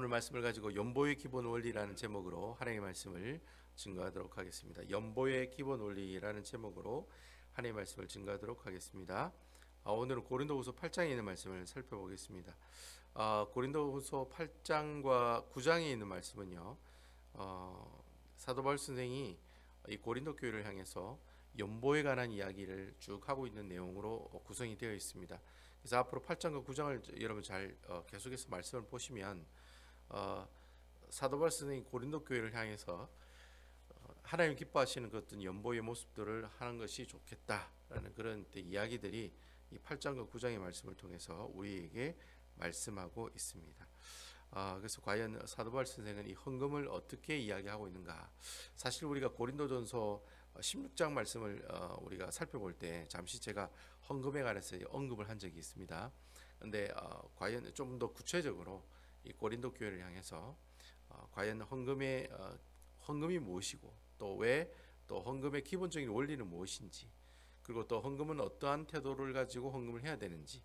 오늘 말씀을 가지고 연보의 기본 원리라는 제목으로 하나님의 말씀을 증거하도록 하겠습니다. 연보의 기본 원리라는 제목으로 하나님의 말씀을 증거하도록 하겠습니다. 오늘은 고린도후서 8장에 있는 말씀을 살펴보겠습니다. 고린도후서 8장과 9장에 있는 말씀은요, 사도 바울 선생이 이 고린도 교회를 향해서 연보에 관한 이야기를 쭉 하고 있는 내용으로 구성이 되어 있습니다. 그래서 앞으로 8장과 9장을 여러분 잘 계속해서 말씀을 보시면 사도 바울 선생이 고린도 교회를 향해서 하나님 기뻐하시는 그 어떤 연보의 모습들을 하는 것이 좋겠다라는 그런 이야기들이 이 8장과 9장의 말씀을 통해서 우리에게 말씀하고 있습니다. 그래서 과연 사도 바울 선생은 이 헌금을 어떻게 이야기하고 있는가? 사실 우리가 고린도전서 16장 말씀을 우리가 살펴볼 때 잠시 제가 헌금에 관해서 언급을 한 적이 있습니다. 그런데 과연 좀 더 구체적으로 이 고린도 교회를 향해서 과연 헌금이 무엇이고 또 왜 또 헌금의 기본적인 원리는 무엇인지, 그리고 또 헌금은 어떠한 태도를 가지고 헌금을 해야 되는지,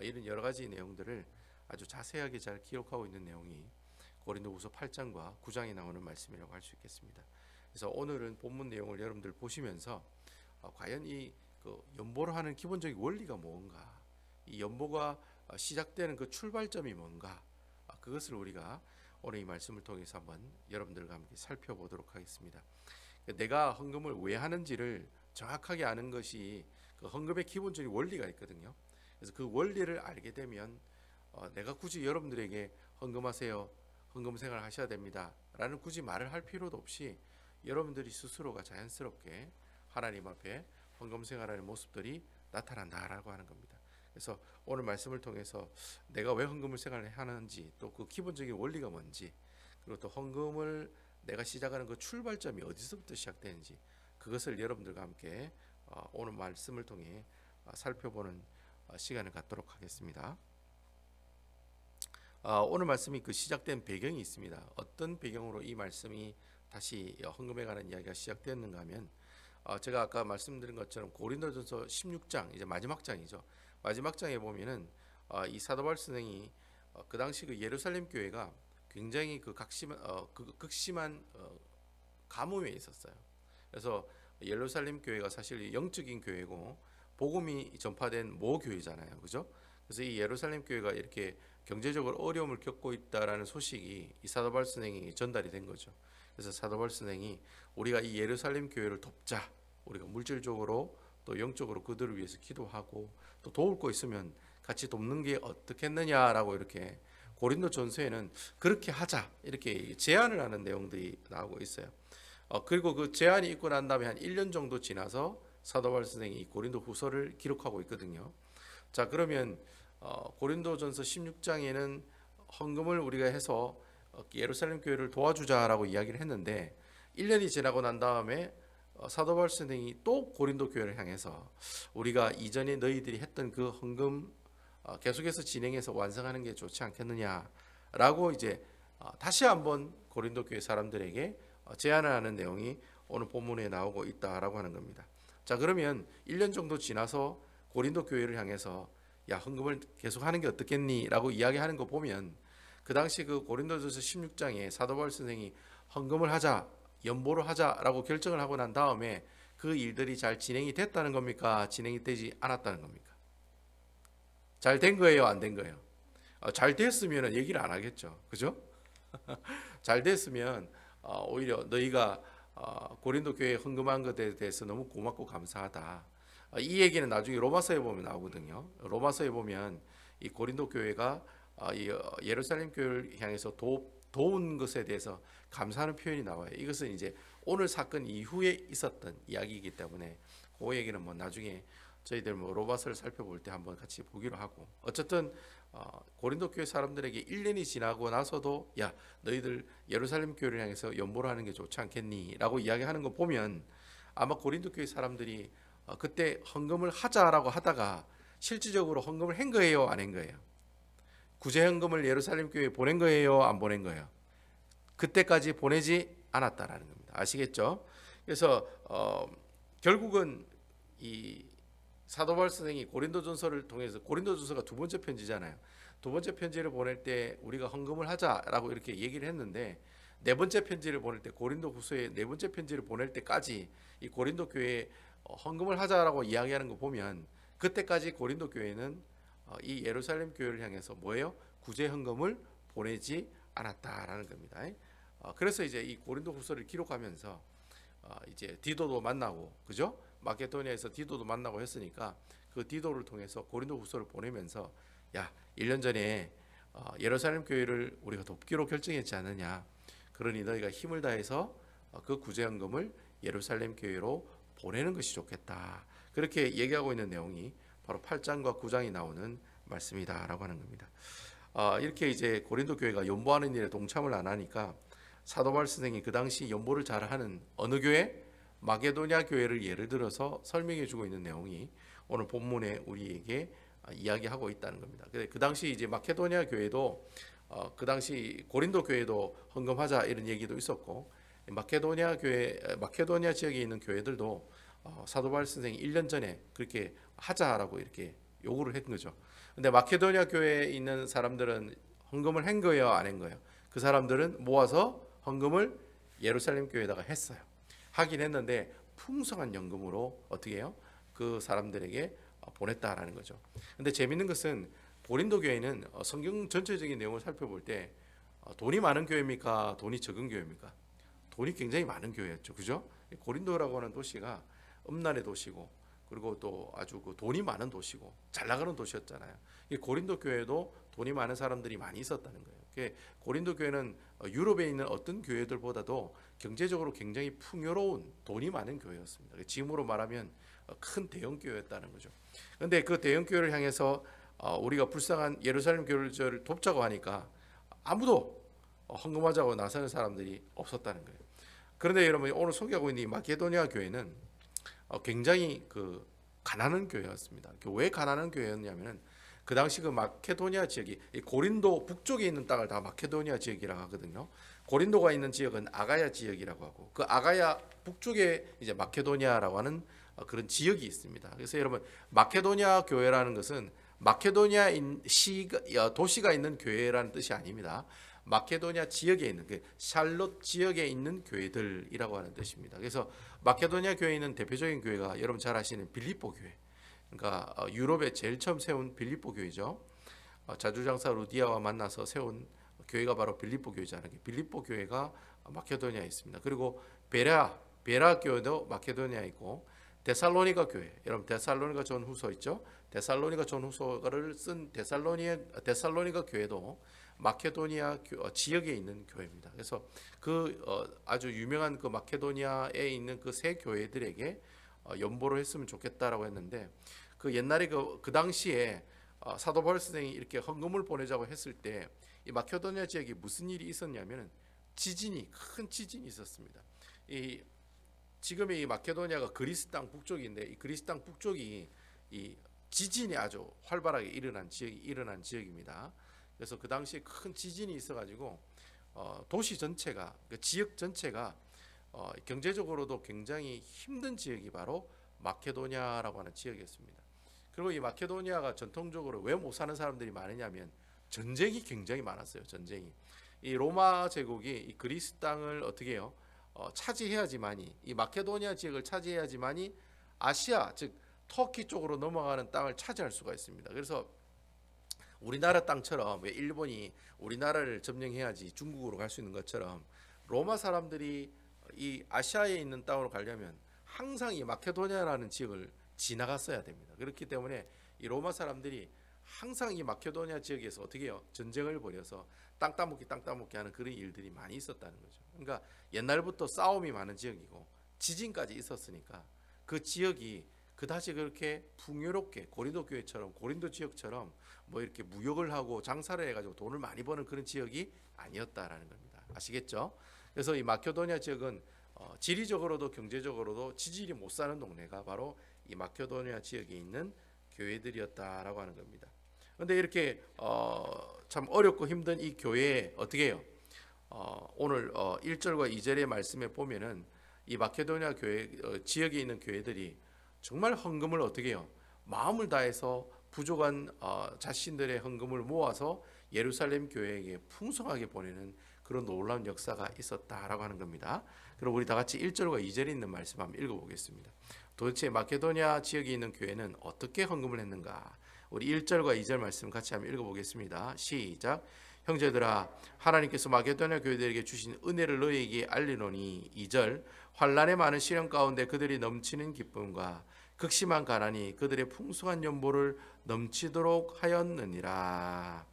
이런 여러 가지 내용들을 아주 자세하게 잘 기록하고 있는 내용이 고린도후서 8장과 9장에 나오는 말씀이라고 할 수 있겠습니다. 그래서 오늘은 본문 내용을 여러분들 보시면서 과연 이 연보로 하는 기본적인 원리가 뭔가, 이 연보가 시작되는 그 출발점이 뭔가, 그것을 우리가 오늘 이 말씀을 통해서 한번 여러분들과 함께 살펴보도록 하겠습니다. 내가 헌금을 왜 하는지를 정확하게 아는 것이 그 헌금의 기본적인 원리가 있거든요. 그래서 그 원리를 알게 되면 내가 굳이 여러분들에게 헌금하세요, 헌금 생활 하셔야 됩니다 라는 굳이 말을 할 필요도 없이 여러분들이 스스로가 자연스럽게 하나님 앞에 헌금 생활하는 모습들이 나타난다라고 하는 겁니다. 그래서 오늘 말씀을 통해서 내가 왜 헌금을 생활을 하는지, 또 그 기본적인 원리가 뭔지, 그리고 또 헌금을 내가 시작하는 그 출발점이 어디서부터 시작되는지, 그것을 여러분들과 함께 오늘 말씀을 통해 살펴보는 시간을 갖도록 하겠습니다. 오늘 말씀이 그 시작된 배경이 있습니다. 어떤 배경으로 이 말씀이 다시 헌금에 관한 이야기가 시작되었는가 하면, 제가 아까 말씀드린 것처럼 고린도전서 16장, 이제 마지막 장이죠. 마지막 장에 보면은 이 사도 바울 선생이 그 당시 그 예루살렘 교회가 굉장히 극심한 가뭄에 있었어요. 그래서 예루살렘 교회가 사실 영적인 교회고 복음이 전파된 모교회잖아요, 그죠? 그래서 이 예루살렘 교회가 이렇게 경제적으로 어려움을 겪고 있다라는 소식이 이 사도 바울 선생이 전달이 된 거죠. 그래서 사도 바울 선생이 우리가 이 예루살렘 교회를 돕자, 우리가 물질적으로 또 영적으로 그들을 위해서 기도하고 또 도울 거 있으면 같이 돕는 게 어떻겠느냐라고 이렇게 고린도 전서에는 그렇게 하자 이렇게 제안을 하는 내용들이 나오고 있어요. 그리고 그 제안이 있고 난 다음에 한 1년 정도 지나서 사도 바울 선생이 고린도 후서를 기록하고 있거든요. 자, 그러면 고린도전서 16장에는 헌금을 우리가 해서 예루살렘 교회를 도와주자라고 이야기를 했는데, 1년이 지나고 난 다음에 사도 바울 선생이 또 고린도 교회를 향해서 우리가 이전에 너희들이 했던 그 헌금 계속해서 진행해서 완성하는 게 좋지 않겠느냐라고 이제 다시 한번 고린도 교회 사람들에게 제안을 하는 내용이 오늘 본문에 나오고 있다라고 하는 겁니다. 자, 그러면 1년 정도 지나서 고린도 교회를 향해서 야, 헌금을 계속하는 게 어떻겠니라고 이야기하는 거 보면, 그 당시 그 고린도전서 16장에 사도 바울 선생이 헌금을 하자, 연보를 하자라고 결정을 하고 난 다음에 그 일들이 잘 진행이 됐다는 겁니까? 진행이 되지 않았다는 겁니까? 잘 된 거예요, 안 된 거예요? 잘 됐으면 얘기를 안 하겠죠, 그죠? 잘 됐으면 오히려 너희가 고린도 교회에 헌금한 것에 대해서 너무 고맙고 감사하다, 이 얘기는 나중에 로마서에 보면 나오거든요. 로마서에 보면 이 고린도 교회가 이 예루살렘 교회를 향해서 도운 것에 대해서 감사하는 표현이 나와요. 이것은 이제 오늘 사건 이후에 있었던 이야기이기 때문에 그 얘기는 뭐 나중에 저희들 뭐 로마서를 살펴볼 때 한번 같이 보기로 하고, 어쨌든 고린도 교회 사람들에게 1년이 지나고 나서도 야, 너희들 예루살렘 교회를 향해서 연보를 하는 게 좋지 않겠니? 라고 이야기하는 거 보면 아마 고린도 교회 사람들이 그때 헌금을 하자라고 하다가 실질적으로 헌금을 한 거예요, 안 한 거예요? 구제 헌금을 예루살렘 교회에 보낸 거예요, 안 보낸 거예요? 그때까지 보내지 않았다라는 겁니다. 아시겠죠? 그래서 결국은 이 사도 바울 선생이 고린도전서를 통해서, 고린도전서가 두 번째 편지잖아요. 두 번째 편지를 보낼 때 우리가 헌금을 하자라고 이렇게 얘기를 했는데, 네 번째 편지를 보낼 때, 고린도후서의 네 번째 편지를 보낼 때까지 이 고린도 교회에 헌금을 하자라고 이야기하는 거 보면, 그때까지 고린도 교회는 이 예루살렘 교회를 향해서 뭐예요? 구제 헌금을 보내지 않았다라는 겁니다. 그래서 이제 이 고린도후서를 기록하면서 이제 디도도 만나고, 그죠? 마케도니아에서 디도도 만나고 했으니까 그 디도를 통해서 고린도후서를 보내면서, 야, 1년 전에 예루살렘 교회를 우리가 돕기로 결정했지 않느냐. 그러니 너희가 힘을 다해서 그 구제헌금을 예루살렘 교회로 보내는 것이 좋겠다. 그렇게 얘기하고 있는 내용이 바로 8장과 9장이 나오는 말씀이다라고 하는 겁니다. 이렇게 이제 고린도 교회가 연보하는 일에 동참을 안 하니까 사도 바울 선생이 그 당시 연보를 잘하는 어느 교회? 마게도냐 교회를 예를 들어서 설명해 주고 있는 내용이 오늘 본문에 우리에게 이야기하고 있다는 겁니다. 그 당시 이제 마케도냐 교회도 그 당시 고린도 교회도 헌금하자 이런 얘기도 있었고, 마케도냐 교회, 마케도냐 지역에 있는 교회들도 사도 바울 선생이 1년 전에 그렇게 하자라고 이렇게 요구를 했던 거죠. 근데 마케도냐 교회에 있는 사람들은 헌금을 한 거예요, 안 한 거예요? 그 사람들은 모아서 헌금을 예루살렘 교회에다가 했어요. 하긴 했는데 풍성한 연금으로 어떻게 해요? 그 사람들에게 보냈다라는 거죠. 근데 재밌는 것은 고린도 교회는 성경 전체적인 내용을 살펴볼 때 돈이 많은 교회입니까? 돈이 적은 교회입니까? 돈이 굉장히 많은 교회였죠. 그죠? 고린도라고 하는 도시가 음란의 도시고, 그리고 또 아주 그 돈이 많은 도시고 잘 나가는 도시였잖아요. 이 고린도 교회도 돈이 많은 사람들이 많이 있었다는 거예요. 고린도 교회는 유럽에 있는 어떤 교회들보다도 경제적으로 굉장히 풍요로운 돈이 많은 교회였습니다. 지금으로 말하면 큰 대형 교회였다는 거죠. 그런데 그 대형 교회를 향해서 우리가 불쌍한 예루살렘 교회를 돕자고 하니까 아무도 헌금하자고 나서는 사람들이 없었다는 거예요. 그런데 여러분, 오늘 소개하고 있는 이 마케도니아 교회는 굉장히 그 가난한 교회였습니다. 왜 가난한 교회였냐면은 그 당시 그 마케도니아 지역이 고린도 북쪽에 있는 땅을 다 마케도니아 지역이라고 하거든요. 고린도가 있는 지역은 아가야 지역이라고 하고, 그 아가야 북쪽에 이제 마케도니아라고 하는 그런 지역이 있습니다. 그래서 여러분, 마케도니아 교회라는 것은 마케도니아 도시가 있는 교회라는 뜻이 아닙니다. 마케도니아 지역에 있는 그 샬롯 지역에 있는 교회들이라고 하는 뜻입니다. 그래서 마케도니아 교회에 있는 대표적인 교회가 여러분 잘 아시는 빌립보 교회. 그러니까 유럽에 제일 처음 세운 빌립보 교회죠. 자주장사 루디아와 만나서 세운 교회가 바로 빌립보 교회잖아요. 빌립보 교회가 마케도니아에 있습니다. 그리고 베라 교회도 마케도니아에 있고, 데살로니가 교회, 여러분 데살로니가 전후서 있죠? 데살로니가 전후서를 쓴 데살로니가 교회도 마케도니아 지역에 있는 교회입니다. 그래서 그 아주 유명한 그 마케도니아에 있는 그 세 교회들에게 연보를 했으면 좋겠다라고 했는데, 그 옛날에 그 당시에 사도 바울 선생이 이렇게 헌금을 보내자고 했을 때 이 마케도니아 지역에 무슨 일이 있었냐면은 큰 지진이 있었습니다. 지금의 이 마케도니아가 그리스 땅 북쪽인데, 이 그리스 땅 북쪽이 이 지진이 아주 활발하게 일어난 지역입니다. 그래서 그 당시에 큰 지진이 있어가지고 도시 전체가, 그 지역 전체가 경제적으로도 굉장히 힘든 지역이 바로 마케도니아라고 하는 지역이었습니다. 그리고 이 마케도니아가 전통적으로 왜 못 사는 사람들이 많으냐면 전쟁이 굉장히 많았어요. 전쟁이. 이 로마 제국이 이 그리스 땅을 어떻게 해요? 차지해야지만이, 이 마케도니아 지역을 차지해야지만이 아시아, 즉 터키 쪽으로 넘어가는 땅을 차지할 수가 있습니다. 그래서 우리나라 땅처럼 왜 일본이 우리나라를 점령해야지 중국으로 갈 수 있는 것처럼, 로마 사람들이 이 아시아에 있는 땅으로 가려면 항상 이 마케도니아라는 지역을 지나갔어야 됩니다. 그렇기 때문에 이 로마 사람들이 항상 이 마케도니아 지역에서 어떻게 해요? 전쟁을 벌여서 땅 따먹기 하는 그런 일들이 많이 있었다는 거죠. 그러니까 옛날부터 싸움이 많은 지역이고 지진까지 있었으니까 그 지역이 그다지 그렇게 풍요롭게 고린도 교회처럼, 고린도 지역처럼 뭐 이렇게 무역을 하고 장사를 해가지고 돈을 많이 버는 그런 지역이 아니었다라는 겁니다. 아시겠죠? 그래서 이 마케도니아 지역은 지리적으로도 경제적으로도 지질이 못 사는 동네가 바로 이 마케도니아 지역에 있는 교회들이었다라고 하는 겁니다. 그런데 이렇게 참 어렵고 힘든 이 교회에 어떻게 해요? 오늘 1절과 2절의 말씀에 보면은 이 마케도니아 교회 지역에 있는 교회들이 정말 헌금을 어떻게 해요? 마음을 다해서 부족한 자신들의 헌금을 모아서 예루살렘 교회에게 풍성하게 보내는 그런 놀라운 역사가 있었다라고 하는 겁니다. 그럼 우리 다 같이 1절과 2절에 있는 말씀 한번 읽어보겠습니다. 도대체 마케도니아 지역에 있는 교회는 어떻게 헌금을 했는가? 우리 1절과 2절 말씀 같이 한번 읽어보겠습니다. 시작. 형제들아, 하나님께서 마게도냐 교회들에게 주신 은혜를 너희에게 알리노니. 2절. 환난의 많은 시련 가운데 그들이 넘치는 기쁨과 극심한 가난이 그들의 풍성한 연보를 넘치도록 하였느니라.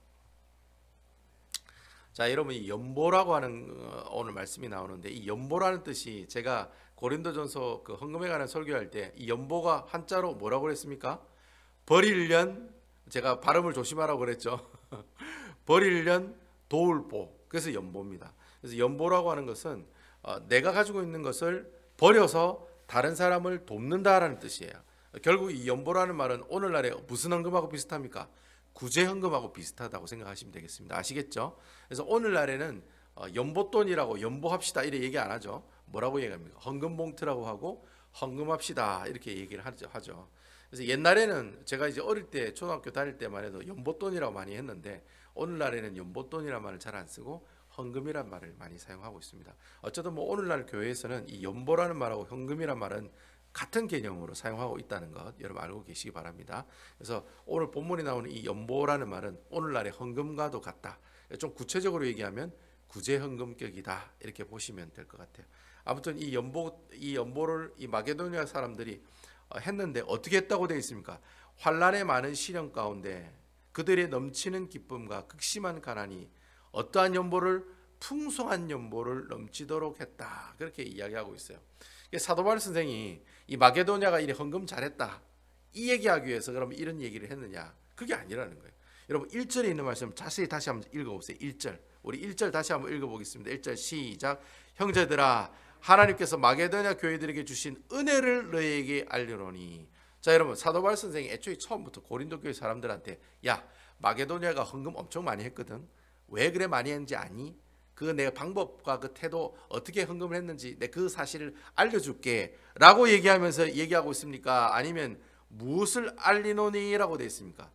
자, 여러분, 이 연보라고 하는 오늘 말씀이 나오는데, 이 연보라는 뜻이 제가 고린도전서 그 헌금에 관한 설교할 때 이 연보가 한자로 뭐라고 그랬습니까? 벌일년, 제가 발음을 조심하라고 그랬죠. 벌일년 도울보, 그래서 연보입니다. 그래서 연보라고 하는 것은 내가 가지고 있는 것을 버려서 다른 사람을 돕는다라는 뜻이에요. 결국 이 연보라는 말은 오늘날에 무슨 헌금하고 비슷합니까? 구제헌금하고 비슷하다고 생각하시면 되겠습니다. 아시겠죠? 그래서 오늘날에는 연보돈이라고 연보합시다 이렇게 얘기 안 하죠. 뭐라고 얘기합니까? 헌금봉투라고 하고 헌금합시다 이렇게 얘기를 하죠. 그래서 옛날에는 제가 이제 어릴 때 초등학교 다닐 때만 해도 연보돈이라고 많이 했는데, 오늘날에는 연보돈이라는 말을 잘 안 쓰고 헌금이란 말을 많이 사용하고 있습니다. 어쨌든 뭐 오늘날 교회에서는 이 연보라는 말하고 헌금이란 말은 같은 개념으로 사용하고 있다는 것 여러분 알고 계시기 바랍니다. 그래서 오늘 본문에 나오는 이 연보라는 말은 오늘날의 헌금과도 같다. 좀 구체적으로 얘기하면 구제헌금격이다 이렇게 보시면 될 것 같아요. 아무튼 이 연보를 이 마게도니아 사람들이 했는데 어떻게 했다고 되어 있습니까? 환난의 많은 시련 가운데 그들의 넘치는 기쁨과 극심한 가난이 어떠한 연보를, 풍성한 연보를 넘치도록 했다, 그렇게 이야기하고 있어요. 사도 바울 선생이 이 마게도냐가 이 헌금 잘했다 이 얘기하기 위해서 그러면 이런 얘기를 했느냐? 그게 아니라는 거예요. 여러분 1절에 있는 말씀 자세히 다시 한번 읽어보세요. 1절, 우리 1절 다시 한번 읽어보겠습니다. 1절 시작. 형제들아, 하나님께서 마게도냐 교회들에게 주신 은혜를 너희에게 알리노니. 자, 여러분 사도 바울 선생이 애초에 처음부터 고린도 교회 사람들한테 야, 마게도냐가 헌금 엄청 많이 했거든. 왜 그래 많이 했는지 아니? 그 내 방법과 그 태도 어떻게 헌금을 했는지 내 그 사실을 알려줄게 라고 얘기하고 있습니까? 아니면 무엇을 알리노니 라고 되어 있습니까?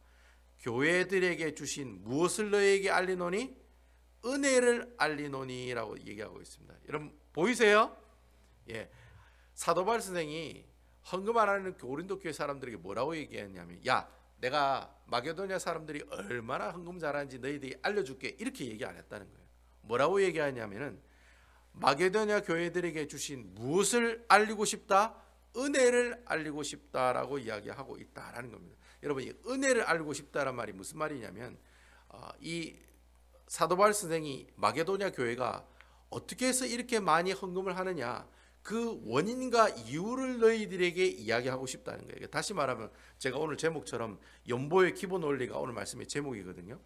교회들에게 주신 무엇을 너희에게 알리노니? 은혜를 알리노니 라고 얘기하고 있습니다. 여러분 보이세요? 예, 사도 바울 선생이 헌금 안 하는 고린도 교회 사람들에게 뭐라고 얘기했냐면, 야, 내가 마게도냐 사람들이 얼마나 헌금 잘하는지 너희들이 알려줄게 이렇게 얘기 안 했다는 거예요. 뭐라고 얘기하냐면은 마게도냐 교회들에게 주신 무엇을 알리고 싶다? 은혜를 알리고 싶다라고 이야기하고 있다라는 겁니다. 여러분, 이 은혜를 알리고 싶다란 말이 무슨 말이냐면 이 사도 바울 선생이 마게도냐 교회가 어떻게 해서 이렇게 많이 헌금을 하느냐, 그 원인과 이유를 너희들에게 이야기하고 싶다는 거예요. 다시 말하면 제가 오늘 제목처럼 연보의 기본 원리가 오늘 말씀의 제목이거든요.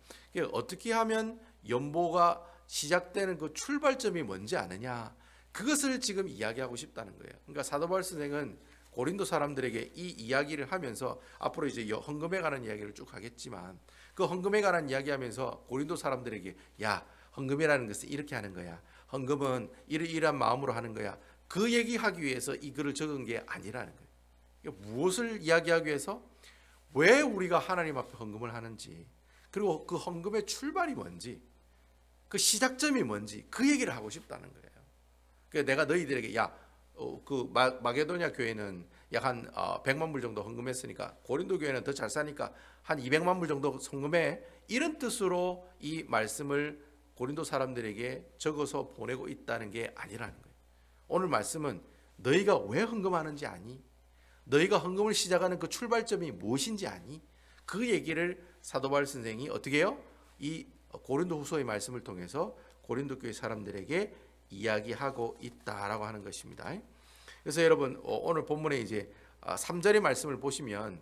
어떻게 하면 연보가 시작되는 그 출발점이 뭔지 아느냐, 그것을 지금 이야기하고 싶다는 거예요. 그러니까 사도 바울 선생은 고린도 사람들에게 이 이야기를 하면서 앞으로 이제 헌금에 관한 이야기를 쭉 하겠지만, 그 헌금에 관한 이야기하면서 고린도 사람들에게 야, 헌금이라는 것은 이렇게 하는 거야. 헌금은 이러이러한 마음으로 하는 거야. 그 얘기하기 위해서 이 글을 적은 게 아니라는 거예요. 무엇을 이야기하기 위해서? 왜 우리가 하나님 앞에 헌금을 하는지, 그리고 그 헌금의 출발이 뭔지, 그 시작점이 뭔지, 그 얘기를 하고 싶다는 거예요. 그래서 내가 너희들에게 야, 그 마게도냐 교회는 약 한 100만 불 정도 헌금했으니까 고린도 교회는 더 잘 사니까 한 200만 불 정도 헌금해, 이런 뜻으로 이 말씀을 고린도 사람들에게 적어서 보내고 있다는 게 아니라는 거예요. 오늘 말씀은 너희가 왜 헌금하는지 아니? 너희가 헌금을 시작하는 그 출발점이 무엇인지 아니? 그 얘기를 사도 바울 선생이 어떻게 해요? 이 고린도 후서의 말씀을 통해서 고린도 교회 사람들에게 이야기하고 있다라고 하는 것입니다. 그래서 여러분 오늘 본문에 이제 3절의 말씀을 보시면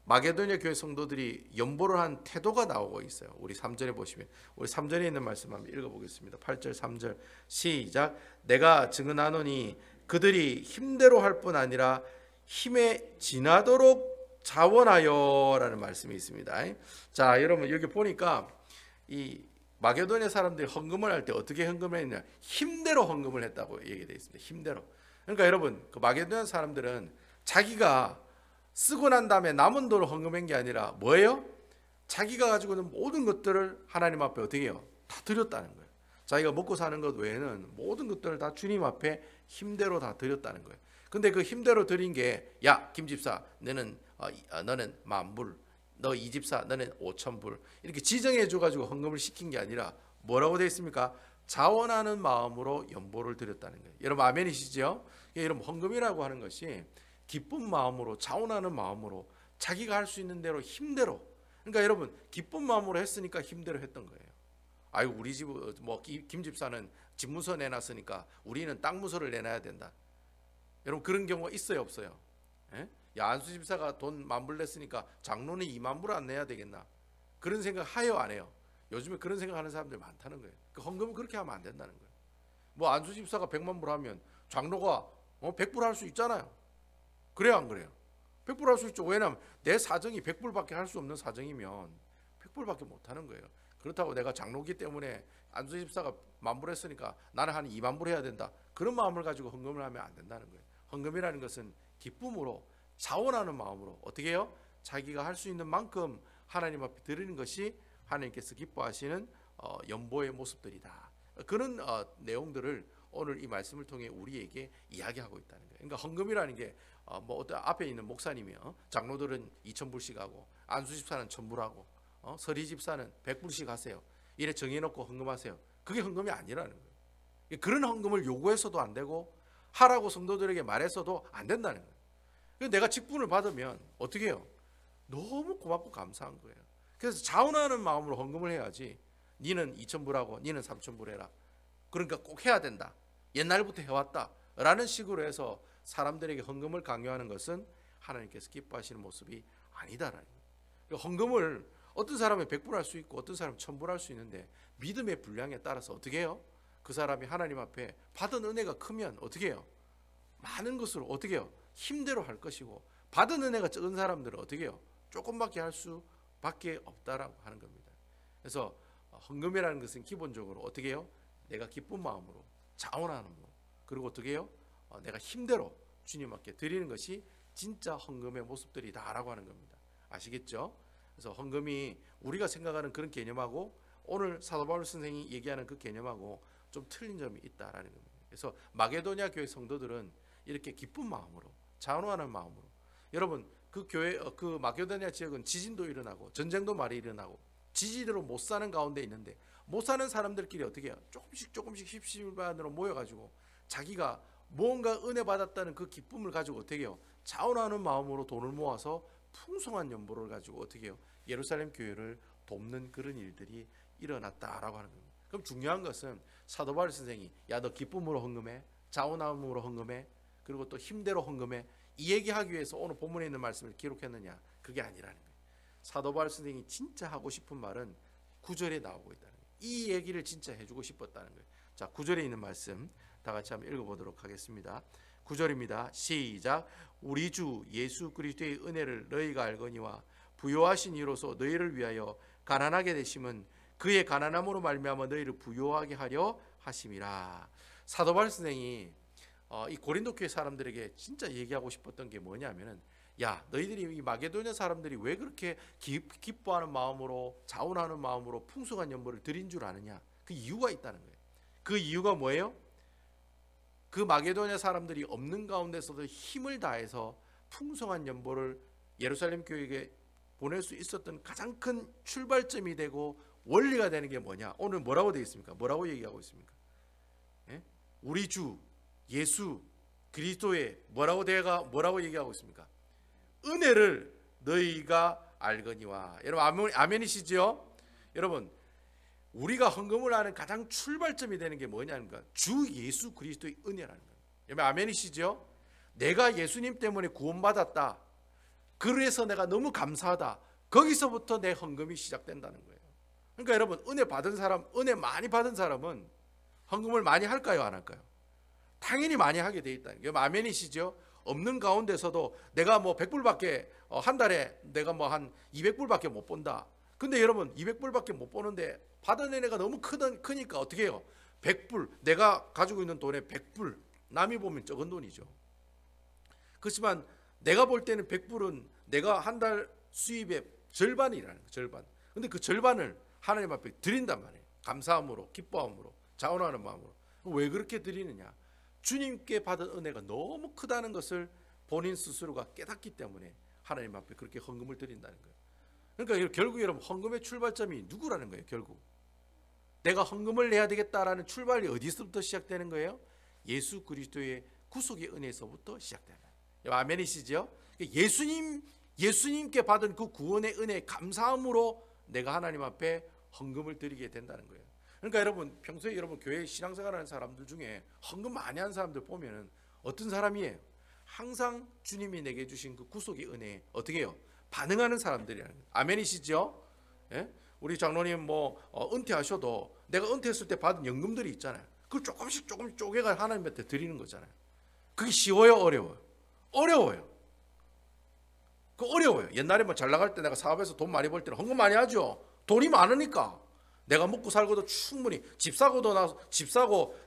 마게도냐 교회 성도들이 연보를 한 태도가 나오고 있어요. 우리 3절에 보시면, 우리 3절에 있는 말씀 한번 읽어보겠습니다. 8절 3절 시작. 내가 증언하노니 그들이 힘대로 할 뿐 아니라 힘에 지나도록 자원하여 라는 말씀이 있습니다. 자, 여러분 여기 보니까 이 마게도냐 사람들이 헌금을 할 때 어떻게 헌금을 했냐, 힘대로 헌금을 했다고 얘기되어 있습니다. 힘대로. 그러니까 여러분 그 마게도냐 사람들은 자기가 쓰고 난 다음에 남은 돈을 헌금한 게 아니라 뭐예요? 자기가 가지고 있는 모든 것들을 하나님 앞에 어떻게 해요? 다 드렸다는 거예요. 자기가 먹고 사는 것 외에는 모든 것들을 다 주님 앞에 힘대로 다 드렸다는 거예요. 근데 그 힘대로 드린 게, 야, 김 집사, 너는 10,000불, 너 이 집사, 너는 5,000불, 이렇게 지정해 줘가지고 헌금을 시킨 게 아니라 뭐라고 되어 있습니까? 자원하는 마음으로 연보를 드렸다는 거예요. 여러분 아멘이시죠? 여러분 헌금이라고 하는 것이 기쁜 마음으로, 자원하는 마음으로, 자기가 할 수 있는 대로 힘대로. 그러니까 여러분 기쁜 마음으로 했으니까 힘대로 했던 거예요. 아유, 우리 집 뭐 김 집사는 집무서 내놨으니까 우리는 땅 무서를 내놔야 된다. 여러분 그런 경우가 있어요, 없어요? 예? 야, 안수 집사가 돈 10,000불 냈으니까 장로는 20,000불 안 내야 되겠나? 그런 생각 하요, 안 해요? 요즘에 그런 생각하는 사람들 많다는 거예요. 그 헌금은 그렇게 하면 안 된다는 거예요. 뭐 안수 집사가 100,000불 하면 장로가 100불 할 수 있잖아요. 그래요, 안 그래요? 100불 할 수 있죠. 왜냐하면 내 사정이 100불밖에 할 수 없는 사정이면 100불밖에 못 하는 거예요. 그렇다고 내가 장로기 때문에 안수 집사가 10,000불 했으니까 나는 한 20,000불 해야 된다. 그런 마음을 가지고 헌금을 하면 안 된다는 거예요. 헌금이라는 것은 기쁨으로, 자원하는 마음으로 어떻게 해요? 자기가 할 수 있는 만큼 하나님 앞에 드리는 것이 하나님께서 기뻐하시는 연보의 모습들이다. 그런 내용들을 오늘 이 말씀을 통해 우리에게 이야기하고 있다는 거예요. 그러니까 헌금이라는 게 뭐 어떤 앞에 있는 목사님이요, 장로들은 2,000불씩 하고 안수 집사는 1,000불 하고 서리 집사는 100불씩 하세요. 이래 정해놓고 헌금하세요. 그게 헌금이 아니라는 거예요. 그런 헌금을 요구해서도 안 되고 하라고 성도들에게 말해서도 안 된다는 거예요. 내가 직분을 받으면 어떻게 해요? 너무 고맙고 감사한 거예요. 그래서 자원하는 마음으로 헌금을 해야지, 니는 2,000불 하고 니는 3,000불 해라, 그러니까 꼭 해야 된다, 옛날부터 해왔다 라는 식으로 해서 사람들에게 헌금을 강요하는 것은 하나님께서 기뻐하시는 모습이 아니다라는 거예요. 헌금을 어떤 사람은 100불 할 수 있고 어떤 사람은 1,000불 할 수 있는데 믿음의 분량에 따라서 어떻게 해요? 그 사람이 하나님 앞에 받은 은혜가 크면 어떻게 해요? 많은 것으로 어떻게 해요? 힘대로 할 것이고, 받은 은혜가 적은 사람들은 어떻게 해요? 조금밖에 할 수밖에 없다라고 하는 겁니다. 그래서 헌금이라는 것은 기본적으로 어떻게 해요? 내가 기쁜 마음으로, 자원하는 마음, 그리고 어떻게 해요? 내가 힘대로 주님 앞에 드리는 것이 진짜 헌금의 모습들이다라고 하는 겁니다. 아시겠죠? 그래서 헌금이 우리가 생각하는 그런 개념하고 오늘 사도 바울 선생이 얘기하는 그 개념하고 좀 틀린 점이 있다라는 겁니다. 그래서 마게도냐 교회 성도들은 이렇게 기쁜 마음으로, 자원하는 마음으로, 여러분 그 교회 그 마게도냐 지역은 지진도 일어나고 전쟁도 많이 일어나고 지지대로 못 사는 가운데 있는데, 못 사는 사람들끼리 어떻게 해요? 조금씩 십시일반으로 모여가지고 자기가 무언가 은혜 받았다는 그 기쁨을 가지고 어떻게 해요? 자원하는 마음으로 돈을 모아서 풍성한 연보를 가지고 어떻게 해요? 예루살렘 교회를 돕는 그런 일들이 일어났다라고 하는 겁니다. 그럼 중요한 것은 사도 바울 선생이, 야, 너 기쁨으로 헌금해, 자원함으로 헌금해, 그리고 또 힘대로 헌금해, 이 얘기하기 위해서 오늘 본문에 있는 말씀을 기록했느냐? 그게 아니라는 거예요. 사도 바울 선생이 진짜 하고 싶은 말은 9절에 나오고 있다는 거예요. 이 얘기를 진짜 해주고 싶었다는 거예요. 자, 9절에 있는 말씀 다 같이 한번 읽어보도록 하겠습니다. 9절입니다. 시작. 우리 주 예수 그리스도의 은혜를 너희가 알거니와 부요하신 이로써 너희를 위하여 가난하게 되심은 그의 가난함으로 말미암아 너희를 부요하게 하려 하심이라. 사도 바울 선생이 이 고린도 교회 사람들에게 진짜 얘기하고 싶었던 게 뭐냐면은, 야, 너희들이 이 마게도냐 사람들이 왜 그렇게 기뻐하는 마음으로, 자원하는 마음으로 풍성한 연보를 드린 줄 아느냐? 그 이유가 있다는 거예요. 그 이유가 뭐예요? 그 마게도냐 사람들이 없는 가운데서도 힘을 다해서 풍성한 연보를 예루살렘 교회에게 보낼 수 있었던 가장 큰 출발점이 되고 원리가 되는 게 뭐냐? 오늘 뭐라고 되어 있습니까? 뭐라고 얘기하고 있습니까? 예? 우리 주 예수 그리스도의 뭐라고 얘기하고 있습니까? 은혜를 너희가 알거니와. 여러분 아멘이시죠? 여러분, 우리가 헌금을 하는 가장 출발점이 되는 게 뭐냐니까 주 예수 그리스도의 은혜라는 거예요. 여러분 아멘이시죠? 내가 예수님 때문에 구원받았다, 그래서 내가 너무 감사하다, 거기서부터 내 헌금이 시작된다는 거예요. 그러니까 여러분, 은혜 받은 사람, 은혜 많이 받은 사람은 헌금을 많이 할까요, 안 할까요? 당연히 많이 하게 돼 있다는 거예요. 아멘이시죠? 없는 가운데서도 내가 뭐 100불밖에 한 달에 내가 뭐 한 200불밖에 못 본다. 근데 여러분 200불밖에 못 보는데 받은 은혜가 너무 크니까 어떻게 해요? 100불, 내가 가지고 있는 돈에 100불, 남이 보면 적은 돈이죠. 그렇지만 내가 볼 때는 100불은 내가 한 달 수입의 절반이라는 거예요. 절반. 근데 그 절반을 하나님 앞에 드린단 말이에요. 감사함으로, 기뻐함으로, 자원하는 마음으로. 왜 그렇게 드리느냐? 주님께 받은 은혜가 너무 크다는 것을 본인 스스로가 깨닫기 때문에 하나님 앞에 그렇게 헌금을 드린다는 거예요. 그러니까 결국 여러분, 헌금의 출발점이 누구라는 거예요. 결국 내가 헌금을 내야 되겠다라는 출발이 어디서부터 시작되는 거예요? 예수 그리스도의 구속의 은혜에서부터 시작되는 거예요. 아멘이시죠? 예수님께 받은 그 구원의 은혜에 감사함으로 내가 하나님 앞에 헌금을 드리게 된다는 거예요. 그러니까 여러분, 평소에 여러분 교회 신앙생활하는 사람들 중에 헌금 많이 하는 사람들 보면은 어떤 사람이에요? 항상 주님이 내게 주신 그 구속의 은혜에 어떻게 해요? 반응하는 사람들이라는 거예요. 아멘이시죠? 예? 우리 장로님 은퇴하셔도 내가 은퇴했을 때 받은 연금들이 있잖아요. 그걸 조금씩 쪼개가 하나님한테 드리는 거잖아요. 그게 쉬워요, 어려워요? 어려워요. 그 어려워요. 옛날에 뭐 잘 나갈 때 내가 사업에서 돈 많이 벌 때는 헌금 많이 하죠. 돈이 많으니까 내가 먹고 살고도 충분히 집 사고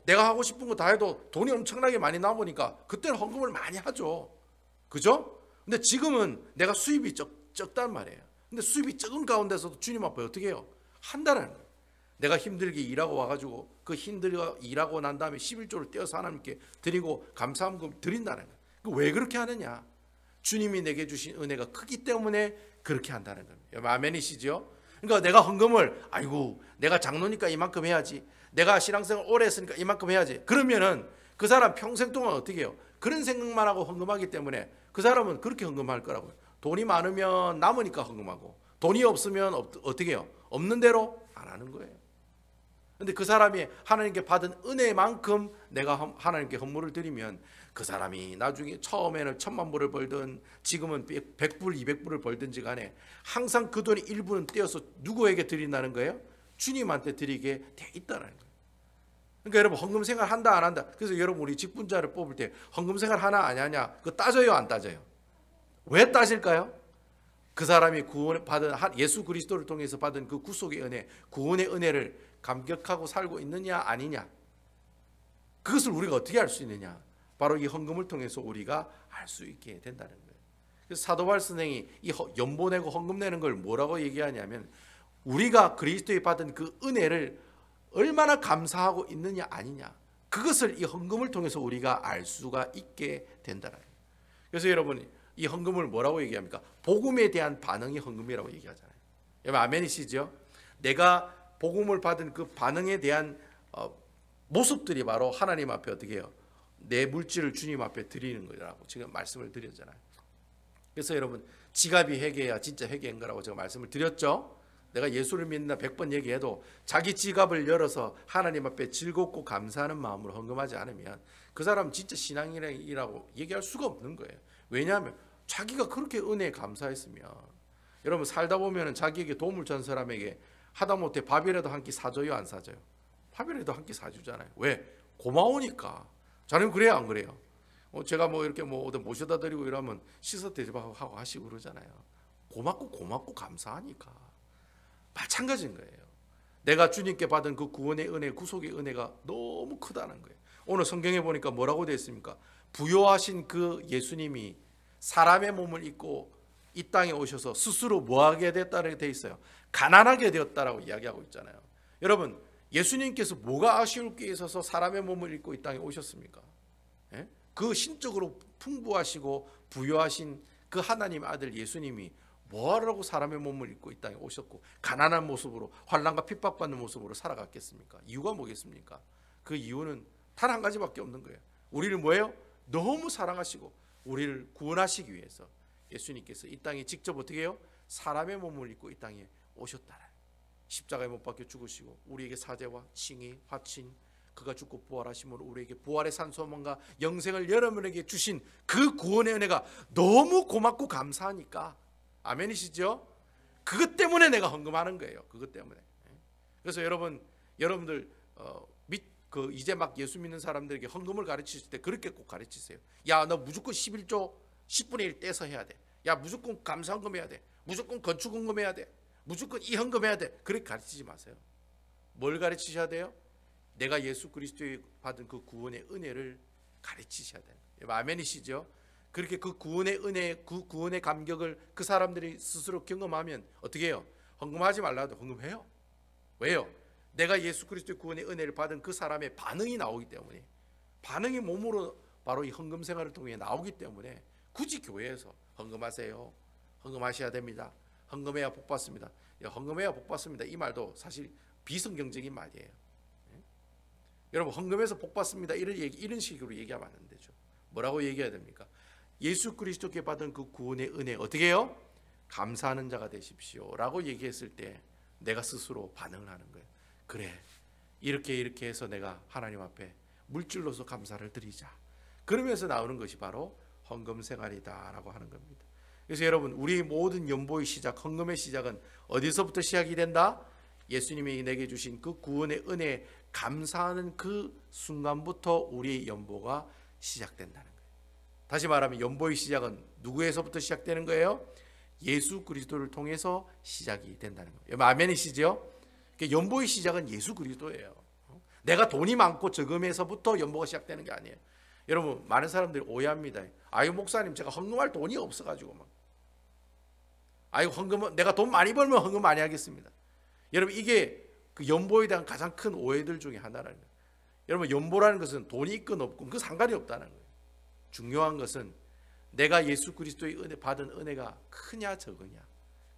내가 하고 싶은 거 다 해도 돈이 엄청나게 많이 남으니까 그때는 헌금을 많이 하죠. 그죠? 근데 지금은 내가 수입이 적단 말이에요. 근데 수입이 적은 가운데서도 주님 앞에 어떻게 해요? 한다는 거예요. 내가 힘들게 일하고 와가지고 그 힘들게 일하고 난 다음에 11조를 떼어서 하나님께 드리고 감사함금 드린다는 거예요. 왜 그렇게 하느냐? 주님이 내게 주신 은혜가 크기 때문에 그렇게 한다는 겁니다. 아멘이시죠? 그러니까 내가 헌금을 내가 장로니까 이만큼 해야지, 내가 신앙생활 오래 했으니까 이만큼 해야지, 그러면은 그 사람 평생 동안 어떻게 해요? 그런 생각만 하고 헌금하기 때문에 그 사람은 그렇게 헌금할 거라고요. 돈이 많으면 남으니까 헌금하고, 돈이 없으면 어떻게 해요? 없는 대로 안 하는 거예요. 근데 그 사람이 하나님께 받은 은혜만큼 내가 하나님께 헌물을 드리면 그 사람이 나중에 처음에는 10,000,000불을 벌든 지금은 100불, 200불을 벌든지 간에 항상 그 돈의 일부는 떼어서 누구에게 드린다는 거예요? 주님한테 드리게 돼 있다는 거예요. 그러니까 여러분, 헌금 생활 한다 안 한다. 그래서 여러분, 우리 직분자를 뽑을 때 헌금 생활 하나 안 하냐, 그거 따져요 안 따져요? 왜 따질까요? 그 사람이 구원받은 예수 그리스도를 통해서 받은 그 구속의 은혜, 구원의 은혜를 감격하고 살고 있느냐 아니냐, 그것을 우리가 어떻게 알 수 있느냐? 바로 이 헌금을 통해서 우리가 알 수 있게 된다는 거예요. 그래서 사도 바울 선생이 이 연보 내고 헌금 내는 걸 뭐라고 얘기하냐면, 우리가 그리스도에 받은 그 은혜를 얼마나 감사하고 있느냐 아니냐, 그것을 이 헌금을 통해서 우리가 알 수가 있게 된다는 거예요. 그래서 여러분, 이 헌금을 뭐라고 얘기합니까? 복음에 대한 반응이 헌금이라고 얘기하잖아요. 여러분, 아멘이시죠? 내가 복음을 받은 그 반응에 대한 모습들이 바로 하나님 앞에 어떻게 해요? 내 물질을 주님 앞에 드리는 거라고 지금 말씀을 드렸잖아요. 그래서 여러분, 지갑이 회개해야 진짜 회개한 거라고 제가 말씀을 드렸죠. 내가 예수를 믿는다 100번 얘기해도 자기 지갑을 열어서 하나님 앞에 즐겁고 감사하는 마음으로 헌금하지 않으면 그 사람은 진짜 신앙이라고 얘기할 수가 없는 거예요. 왜냐하면 자기가 그렇게 은혜에 감사했으면, 여러분 살다 보면 자기에게 도움을 준 사람에게 하다못해 밥이라도 한 끼 사줘요 안 사줘요? 밥이라도 한 끼 사주잖아요. 왜? 고마우니까. 자네는 그래요 안 그래요? 제가 이렇게 어디 모셔다 드리고 이러면 씻어 대접하고 하시고 그러잖아요. 고맙고 감사하니까. 마찬가지인 거예요. 내가 주님께 받은 그 구원의 은혜, 구속의 은혜가 너무 크다는 거예요. 오늘 성경에 보니까 뭐라고 되어 있습니까? 부요하신 그 예수님이 사람의 몸을 입고 이 땅에 오셔서 스스로 뭐하게 됐다고 되어 있어요? 가난하게 되었다라고 이야기하고 있잖아요. 여러분, 예수님께서 뭐가 아쉬울 게 있어서 사람의 몸을 입고 이 땅에 오셨습니까? 예? 그 신적으로 풍부하시고 부요하신 그 하나님 아들 예수님이 뭐하라고 사람의 몸을 입고 이 땅에 오셨고 가난한 모습으로, 환난과 핍박받는 모습으로 살아갔겠습니까? 이유가 뭐겠습니까? 그 이유는 단 한 가지밖에 없는 거예요. 우리를 뭐예요? 너무 사랑하시고 우리를 구원하시기 위해서 예수님께서 이 땅에 직접 어떻게 해요? 사람의 몸을 입고 이 땅에 오셨다는, 십자가에 못 박혀 죽으시고 우리에게 사죄와 칭의, 화친, 그가 죽고 부활하심으로 우리에게 부활의 산소망과 영생을 여러분에게 주신 그 구원의 은혜가 너무 고맙고 감사하니까, 아멘이시죠? 그것 때문에 내가 헌금하는 거예요. 그것 때문에. 그래서 여러분들 이제 막 예수 믿는 사람들에게 헌금을 가르치실 때 그렇게 꼭 가르치세요. 야, 너 무조건 11조 10분의 1 떼서 해야 돼. 야, 무조건 감사헌금 해야 돼. 무조건 건축헌금 해야 돼. 무조건 이 헌금 해야 돼. 그렇게 가르치지 마세요. 뭘 가르치셔야 돼요? 내가 예수 그리스도에 받은 그 구원의 은혜를 가르치셔야 돼요. 아멘이시죠? 그렇게 그 구원의 은혜, 그 구원의 감격을 그 사람들이 스스로 경험하면 어떻게 해요? 헌금하지 말라도 헌금해요. 왜요? 내가 예수 그리스도의 구원의 은혜를 받은 그 사람의 반응이 나오기 때문에, 반응이 몸으로 바로 이 헌금 생활을 통해 나오기 때문에 굳이 교회에서 헌금하세요, 헌금하셔야 됩니다, 헌금해야 복 받습니다, 헌금해야 복 받습니다, 이 말도 사실 비성경적인 말이에요. 여러분, 헌금해서 복 받습니다 이런 식으로 얘기하면 안 되죠. 뭐라고 얘기해야 됩니까? 예수 그리스도께 받은 그 구원의 은혜 어떻게 해요? 감사하는 자가 되십시오 라고 얘기했을 때 내가 스스로 반응을 하는 거예요. 그래, 이렇게 해서 내가 하나님 앞에 물질로서 감사를 드리자. 그러면서 나오는 것이 바로 헌금 생활이다 라고 하는 겁니다. 그래서 여러분, 우리 모든 연보의 시작, 헌금의 시작은 어디서부터 시작이 된다? 예수님이 내게 주신 그 구원의 은혜에 감사하는 그 순간부터 우리의 연보가 시작된다는 거예요. 다시 말하면 연보의 시작은 누구에서부터 시작되는 거예요? 예수 그리스도를 통해서 시작이 된다는 거예요. 아멘이시죠? 연보의 시작은 예수 그리스도예요. 내가 돈이 많고 적음에서부터 연보가 시작되는 게 아니에요. 여러분, 많은 사람들이 오해합니다. 아유, 목사님, 제가 헌금할 돈이 없어가지고 막. 아유, 헌금은 내가 돈 많이 벌면 헌금 많이 하겠습니다. 여러분, 이게 그 연보에 대한 가장 큰 오해들 중에 하나라는 거예요. 여러분, 연보라는 것은 돈이 있건 없건 그 상관이 없다는 거예요. 중요한 것은 내가 예수 그리스도의 은혜 받은 은혜가 크냐 적으냐,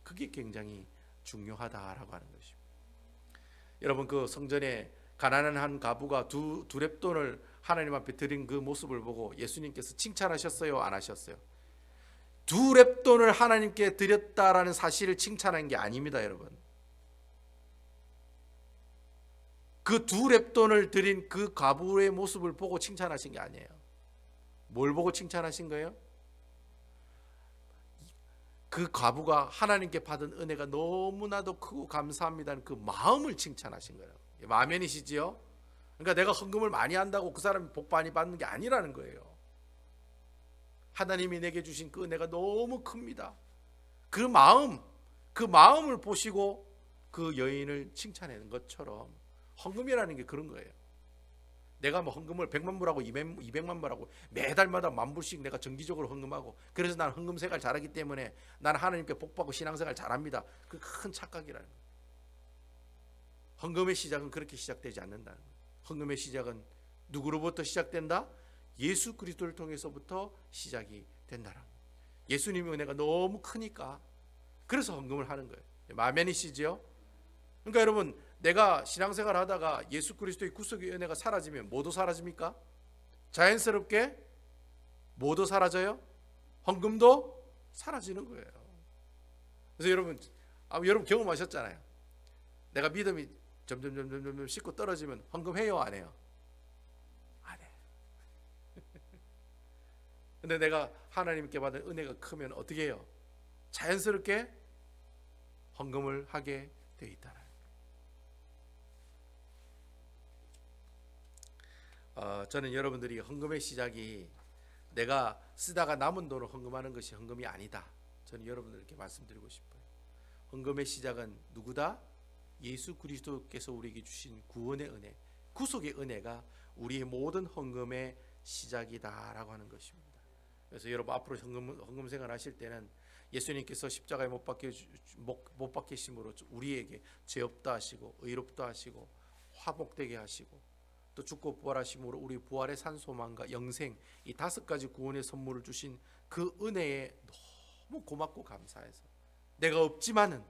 그게 굉장히 중요하다라고 하는 것입니다. 여러분, 그 성전에 가난한 한 과부가 두 렙돈을 하나님 앞에 드린 그 모습을 보고 예수님께서 칭찬하셨어요, 안 하셨어요? 두 렙돈을 하나님께 드렸다라는 사실을 칭찬한 게 아닙니다, 여러분. 그 두 렙돈을 드린 그 과부의 모습을 보고 칭찬하신 게 아니에요. 뭘 보고 칭찬하신 거예요? 그 과부가 하나님께 받은 은혜가 너무나도 크고 감사합니다는 그 마음을 칭찬하신 거예요. 아멘이시지요? 그러니까 내가 헌금을 많이 한다고 그 사람이 복 많이 받는 게 아니라는 거예요. 하나님이 내게 주신 그 은혜가 너무 큽니다. 그 마음을 보시고 그 여인을 칭찬하는 것처럼 헌금이라는 게 그런 거예요. 내가 뭐 헌금을 100만 불하고 200만 불하고 매달마다 10,000불씩 내가 정기적으로 헌금하고, 그래서 난 헌금 생활 잘하기 때문에 나는 하나님께 복받고 신앙생활 잘합니다. 그 큰 착각이라는 거예요. 헌금의 시작은 그렇게 시작되지 않는다는 거예요. 헌금의 시작은 누구로부터 시작된다? 예수 그리스도를 통해서부터 시작이 된다는 거예요. 예수님의 은혜가 너무 크니까 그래서 헌금을 하는 거예요. 아멘이시죠? 그러니까 여러분, 내가 신앙생활 하다가 예수 그리스도의 구속의 은혜가 사라지면 뭐도 사라집니까? 자연스럽게 뭐도 사라져요? 헌금도 사라지는 거예요. 그래서 여러분 경험하셨잖아요. 내가 믿음이 점점 싣고 떨어지면 헌금해요, 안 해요? 안 해. 근데 내가 하나님께 받은 은혜가 크면 어떻게 해요? 자연스럽게 헌금을 하게 되어 있다는. 저는 여러분들이 헌금의 시작이 내가 쓰다가 남은 돈을 헌금하는 것이 헌금이 아니다, 저는 여러분들께 말씀드리고 싶어요. 헌금의 시작은 누구다? 예수 그리스도께서 우리에게 주신 구원의 은혜, 구속의 은혜가 우리의 모든 헌금의 시작이다라고 하는 것입니다. 그래서 여러분, 앞으로 헌금 생활 하실 때는 예수님께서 십자가에 못 박히심으로 우리에게 죄 없다 하시고 의롭다 하시고 화목되게 하시고 또 죽고 부활하심으로 우리 부활의 산 소망과 영생, 이 5가지 구원의 선물을 주신 그 은혜에 너무 고맙고 감사해서 내가 없지만은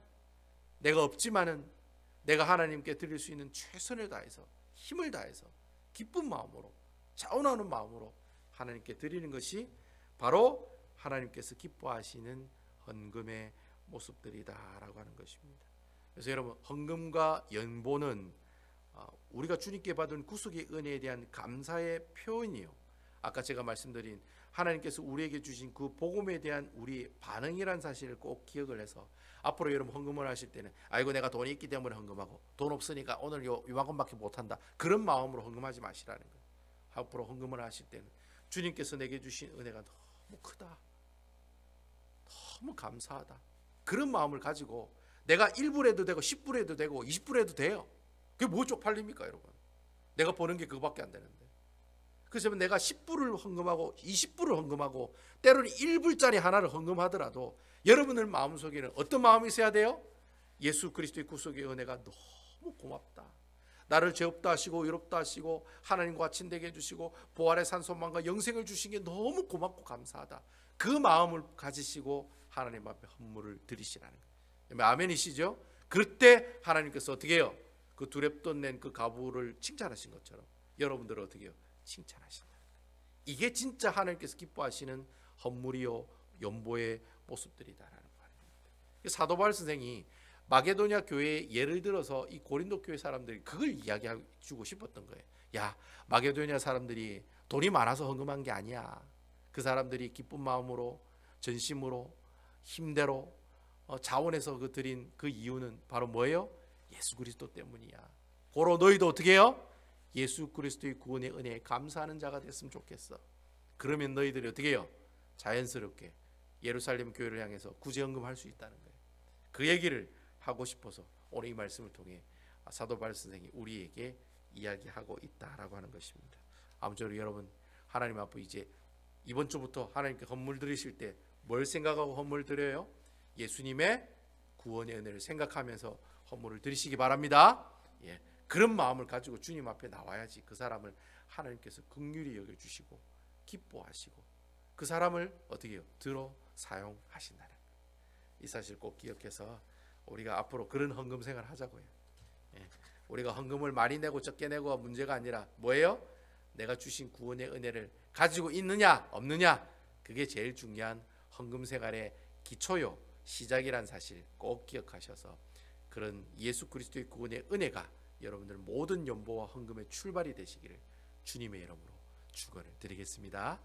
내가 하나님께 드릴 수 있는 최선을 다해서, 힘을 다해서, 기쁜 마음으로, 자원하는 마음으로 하나님께 드리는 것이 바로 하나님께서 기뻐하시는 헌금의 모습들이다라고 하는 것입니다. 그래서 여러분, 헌금과 연보는 우리가 주님께 받은 구속의 은혜에 대한 감사의 표현이요, 아까 제가 말씀드린 하나님께서 우리에게 주신 그 복음에 대한 우리 반응이란 사실을 꼭 기억을 해서 앞으로 여러분 헌금을 하실 때는 아이고 내가 돈이 있기 때문에 헌금하고 돈 없으니까 오늘 요만큼밖에 못한다, 그런 마음으로 헌금하지 마시라는 거예요. 앞으로 헌금을 하실 때는 주님께서 내게 주신 은혜가 너무 크다, 너무 감사하다, 그런 마음을 가지고 내가 1불 해도 되고 10불 해도 되고 20불 해도 돼요. 그게 뭐 쪽팔립니까 여러분? 내가 버는 게 그거밖에 안 되는데. 그래서 내가 10불을 헌금하고 20불을 헌금하고 때로는 1불짜리 하나를 헌금하더라도 여러분들 마음속에는 어떤 마음이 있어야 돼요? 예수 그리스도의 구속의 은혜가 너무 고맙다. 나를 죄 없다 하시고 의롭다 하시고 하나님과 친되게 해주시고 부활의 산소망과 영생을 주신 게 너무 고맙고 감사하다. 그 마음을 가지시고 하나님 앞에 헌물을 드리시라는 거예요. 아멘이시죠? 그때 하나님께서 어떻게 해요? 그 두렙돈 낸 그 가부를 칭찬하신 것처럼 여러분들을 어떻게 해요? 칭찬하신다. 이게 진짜 하나님께서 기뻐하시는 헌물이요 연보의 모습들이다라는 말입니다. 사도 바울 선생이 마게도냐 교회에 예를 들어서 이 고린도 교회 사람들이 그걸 이야기해 주고 싶었던 거예요. 야, 마게도냐 사람들이 돈이 많아서 헌금한 게 아니야. 그 사람들이 기쁜 마음으로 전심으로 힘대로 자원해서 그 드린 그 이유는 바로 뭐예요? 예수 그리스도 때문이야. 고로 너희도 어떻게 해요? 예수 그리스도의 구원의 은혜에 감사하는 자가 됐으면 좋겠어. 그러면 너희들이 어떻게 해요? 자연스럽게 예루살렘 교회를 향해서 구제헌금할 수 있다는 거예요. 그 얘기를 하고 싶어서 오늘 이 말씀을 통해 사도 바울 선생이 우리에게 이야기하고 있다라고 하는 것입니다. 아무쪼록 여러분 하나님 앞에 이제 이번 주부터 하나님께 헌물 드리실 때 뭘 생각하고 헌물 드려요? 예수님의 구원의 은혜를 생각하면서 헌물을 드리시기 바랍니다. 예, 그런 마음을 가지고 주님 앞에 나와야지 그 사람을 하나님께서 긍휼히 여겨주시고 기뻐하시고 그 사람을 어떻게 해요? 들어 사용하신다는 이 사실 꼭 기억해서 우리가 앞으로 그런 헌금 생활을 하자고요. 예, 우리가 헌금을 많이 내고 적게 내고가 문제가 아니라 뭐예요? 내가 주신 구원의 은혜를 가지고 있느냐 없느냐, 그게 제일 중요한 헌금 생활의 기초요 시작이란 사실 꼭 기억하셔서 그런 예수 그리스도의 구원의 은혜가 여러분들 모든 연보와 헌금의 출발이 되시기를 주님의 이름으로 축원을 드리겠습니다.